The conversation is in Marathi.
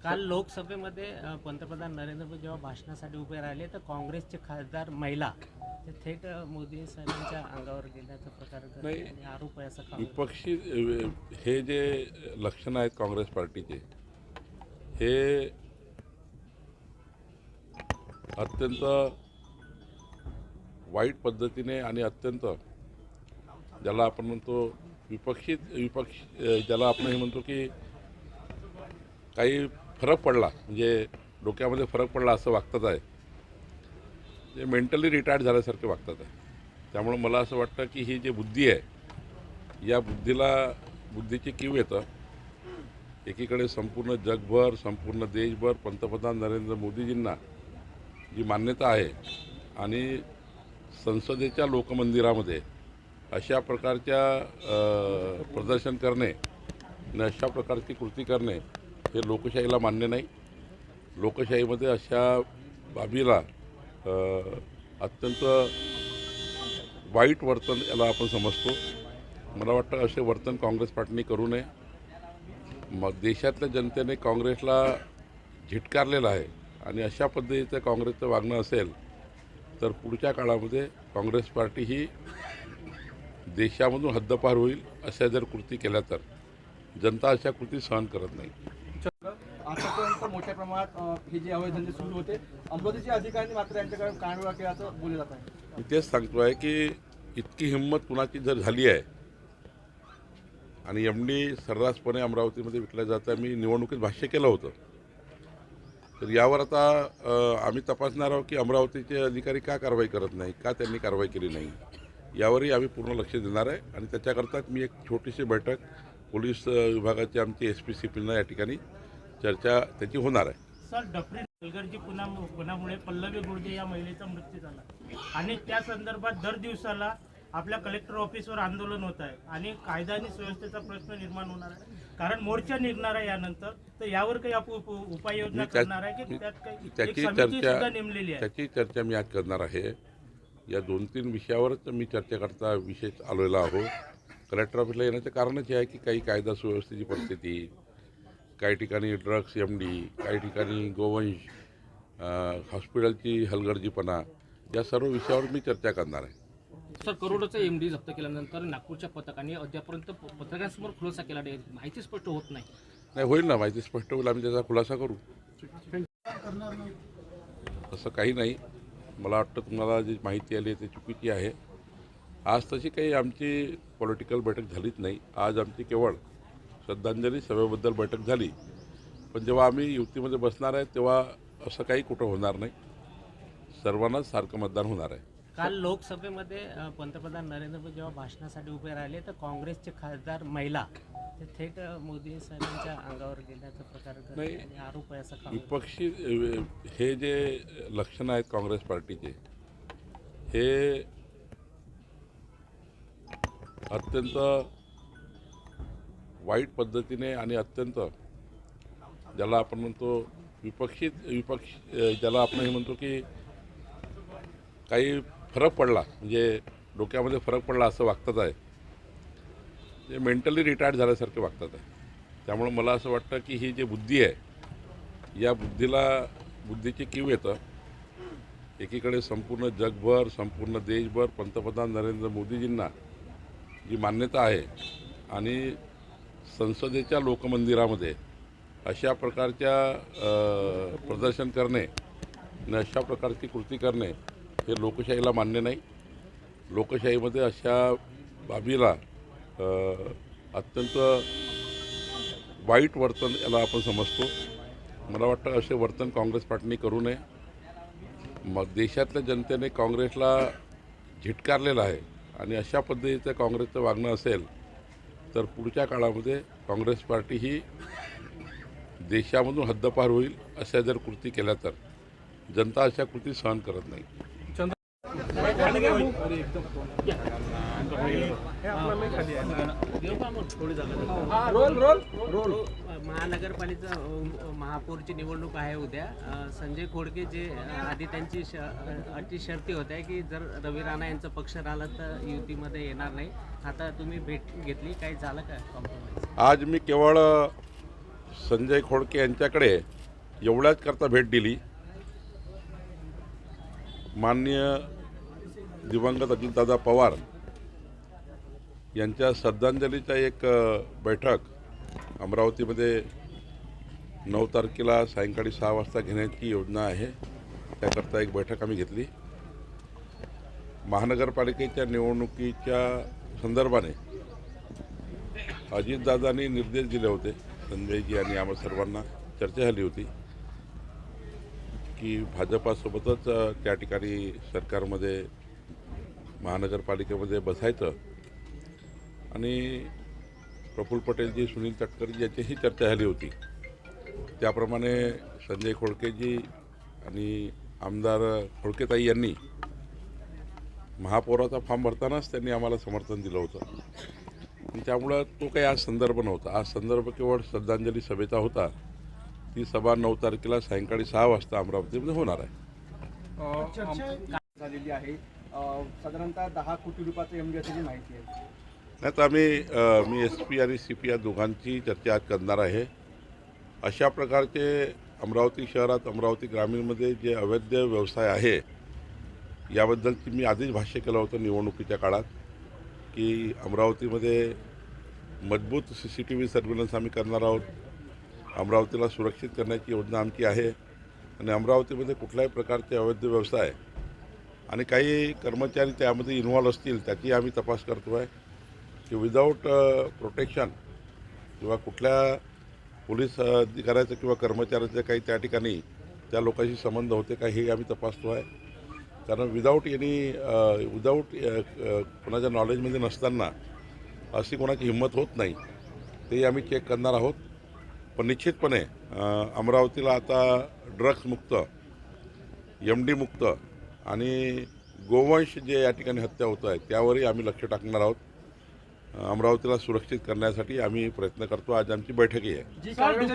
काल लोकसभेमध्ये पंतप्रधान नरेंद्र मोदी जेव्हा भाषणासाठी उभे राहिले तर काँग्रेसचे खासदार महिला ते थेट मोदी साहेबांच्या अंगावर गेल्याचा प्रकार नाही, करते आणि आरोप आहे असा विपक्षी हे जे लक्षणं आहेत काँग्रेस पार्टीचे हे अत्यंत वाईट पद्धतीने आणि अत्यंत ज्याला आपण म्हणतो विपक्ष ज्याला आपण हे म्हणतो की काही फरक पडला म्हणजे डोक्यामध्ये फरक पडला असं वागतात आहे. जे मेंटली रिटायर्ड झाल्यासारखे वागतात आहे. त्यामुळे मला असं वाटतं की ही जी बुद्धी आहे या बुद्धीची कीव येतं. एकीकडे संपूर्ण जगभर संपूर्ण देशभर पंतप्रधान नरेंद्र मोदीजींना जी मान्यता आहे आणि संसदेच्या लोकमंदिरामध्ये अशा प्रकारच्या प्रदर्शन करणे आणि अशा प्रकारची कृती करणे हे लोकशाहीला मान्य नाही. लोकशाहीमध्ये अशा बाबीला अत्यंत वाईट वर्तन याला आपण समजतो. मला वाटतं असे वर्तन काँग्रेस पार्टीने करू नये. मग देशातल्या जनतेने काँग्रेसला झिटकारलेलं आहे आणि अशा पद्धतीचं काँग्रेसचं वागणं असेल तर पुढच्या काळामध्ये काँग्रेस पार्टी ही देशामधून हद्दपार होईल. अशा जर कृती केल्या तर जनता अशा कृती सहन करत नाही. आतापर्यंत मोठ्या प्रमाणात हे जे अवैध धंदे सुरू होते अमरावतीच्या अधिकाऱ्यांनी मात्र यांच्याकडे कानवेळा केल्याचं बोललं जात आहे. मी तेच सांगतो आहे की इतकी हिंमत कुणाची जर झाली आहे आणि एमडी सर्रासपणे अमरावतीमध्ये विकल्या जातं. मी निवडणुकीत भाष्य केलं होतं. तर यावर आता आम्ही तपासणार आहोत की अमरावतीचे अधिकारी का कारवाई करत नाही, का त्यांनी कारवाई केली नाही, यावरही आम्ही पूर्ण लक्ष देणार आहे. आणि त्याच्याकरताच मी एक छोटीशी बैठक पोलीस विभागाचे आमचे SP-CPना या ठिकाणी चर्चा त्याची होणार आहे. सर, डफरी हलगर्जी पुण्यामुळे पल्लवी गुर्जे या महिलेचा मृत्यू झाला आणि त्या संदर्भात दर दिवसाला आपल्या कलेक्टर ऑफिसवर आंदोलन होत आहे आणि कायदा आणि सुव्यवस्थेचा प्रश्न निर्माण होणार आहे. कारण मोर्चा निघणार आहे यानंतर, तर यावर काही उपाययोजना करणार आहे की त्यात काही एक समिती सुद्धा नेमलेली आहे? त्याची चर्चा मी आज करणार आहे. या 2-3 विषयावरच मी चर्चा करता विशेष आलेला आहो. कलेक्टर ऑफिसला येण्याचं कारणच हे आहे की काही कायदा सुव्यवस्थेची परिस्थिती, काही ठिकाणी ड्रग्स MD, काही ठिकाणी गोवंश, हॉस्पिटलची हलगर्जीपणा, या सर्व विषयावर मी चर्चा करणार आहे. सर, करोडोचा MD जप्त केल्यानंतर नागपूरच्या पथकाने अद्यापर्यंत पत्रकारांसमोर खुलासा केला नाही. माहिती स्पष्ट होत नाही. नाही, होईल ना, माहिती स्पष्ट होईल. आम्ही त्याचा खुलासा करू. असं काही नाही. मला वाटतं तुम्हाला जी माहिती आली आहे ती चुकीची आहे. आज तशी काही आमची पॉलिटिकल बैठक झालीच नाही. आज आमची केवळ श्रद्धांजली सभेबद्दल बैठक झाली. पण जेव्हा आम्ही युतीमध्ये बसणार आहे तेव्हा असं काही कुठं होणार नाही. सर्वांनाच सारखं मतदान होणार आहे. काल लोकसभेमध्ये पंतप्रधान नरेंद्र मोदी जेव्हा भाषणासाठी उभे राहिले तर काँग्रेसचे खासदार महिला ते थेट मोदी साहेबांच्या अंगावर गेल्याचा प्रकार करते नाही, आणि आरोप आहे असा विपक्षी हे जे लक्षणं आहेत काँग्रेस पार्टीचे हे अत्यंत वाईट पद्धतीने आणि अत्यंत ज्याला आपण म्हणतो विपक्ष ज्याला आपण हे म्हणतो की काही फरक पडला म्हणजे डोक्यामध्ये फरक पडला असं वागतात आहे. जे मेंटली रिटायर्ड झाल्यासारखे वागतात आहे. त्यामुळे मला असं वाटतं की ही जी बुद्धी आहे या बुद्धीची कीव येतं. एकीकडे संपूर्ण जगभर संपूर्ण देशभर पंतप्रधान नरेंद्र मोदीजींना जी मान्यता आहे आणि संसदेच्या लोकमंदिरामध्ये अशा प्रकारच्या प्रदर्शन करणे आणि अशा प्रकारची कृती करणे हे लोकशाहीला मान्य नाही. लोकशाहीमध्ये अशा बाबीला अत्यंत वाईट वर्तन याला आपण समजतो. मला वाटतं असे वर्तन काँग्रेस पार्टीने करू नये. मग देशातल्या जनतेने काँग्रेसला झिटकारलेलं आहे आणि अशा पद्धतीचं काँग्रेसचं वागणं असेल तर पुढच्या काळामध्ये काँग्रेस पार्टी ही देशामधून हद्दपार होईल. अशा जर कृती केल्या तर जनता अशा कृती सहन करत नाही. महानगरपालिका महापौरची निवडणूक आहे उद्या. संजय खोडके जे आधी त्यांची अटी शर्ती होत्या की जर रवी राणा यांचा पक्ष राहिला तर युतीमध्ये येणार नाही. आता तुम्ही भेट घेतली, काही झालं का कॉम्प्रोमाइज? आज मी केवळ संजय खोडके यांच्याकडे एवढ्याच करता भेट दिली. माननीय दिवंगत अजितदादा पवार यांच्या श्रद्धांजलीचा एक बैठक अमरावतीमध्ये 9 तारखेला सायंकाळी 6 वाजता घेण्याची योजना आहे. त्याकरता एक बैठक आम्ही घेतली. महानगरपालिकेच्या निवडणुकीच्या संदर्भाने अजितदादांनी निर्देश दिले होते. संजयजी आणि आम्हा सर्वांना चर्चा झाली होती की भाजपासोबतच त्या ठिकाणी सरकारमध्ये महानगरपालिकेमध्ये बसायचं आणि प्रफुल्ल पटेलजी, सुनील तटकरेजी याचीही चर्चा झाली होती. त्याप्रमाणे संजय खोडकेजी आणि आमदार खोडकेताई यांनी महापौराचा फॉर्म भरतानाच त्यांनी आम्हाला समर्थन दिलं होतं. आणि त्यामुळं तो काही आज संदर्भ नव्हता. आज संदर्भ केवळ श्रद्धांजली सभेचा होता. ती सभा 9 तारखेला सायंकाळी 6 वाजता अमरावतीमध्ये होणार आहे. झालेली आहे. साधारणतः 10 कोटी रुपयाचं एमडी असल्याची माहिती आहे. नाही तर मी SP आणि CP या दोघांची चर्चा आज करणार आहे. अशा प्रकारचे अमरावती शहरात, अमरावती ग्रामीणमध्ये जे अवैध व्यवसाय आहे याबद्दलची मी आधीच भाष्य केलं होतं निवडणुकीच्या काळात की अमरावतीमध्ये मजबूत CCTV सर्व्हिलन्स आम्ही करणार आहोत. अमरावतीला सुरक्षित करण्याची योजना आमची आहे आणि अमरावतीमध्ये कुठल्याही प्रकारचे अवैध व्यवसाय आणि काही कर्मचारी त्यामध्ये इन्व्हॉल्व असतील त्याची आम्ही तपास करतो आहे की विदाऊट प्रोटेक्शन किंवा कुठल्या पोलीस अधिकाऱ्याचं किंवा कर्मचाऱ्याचं काही त्या ठिकाणी त्या लोकांशी संबंध होते का हे आम्ही तपासतो आहे. कारण विदाऊट कोणाच्या नॉलेजमध्ये नसताना अशी कोणाची हिंमत होत नाही. ते आम्ही चेक करणार आहोत. पण निश्चितपणे अमरावतीला आता ड्रग्समुक्त, MD मुक्त आणि गोवंश जे या ठिकाणी हत्या होत आहे त्यावरही आम्ही लक्ष टाकणार आहोत. अमरावतीला सुरक्षित करण्यासाठी आम्ही प्रयत्न करतो. आज आमची बैठकही आहे.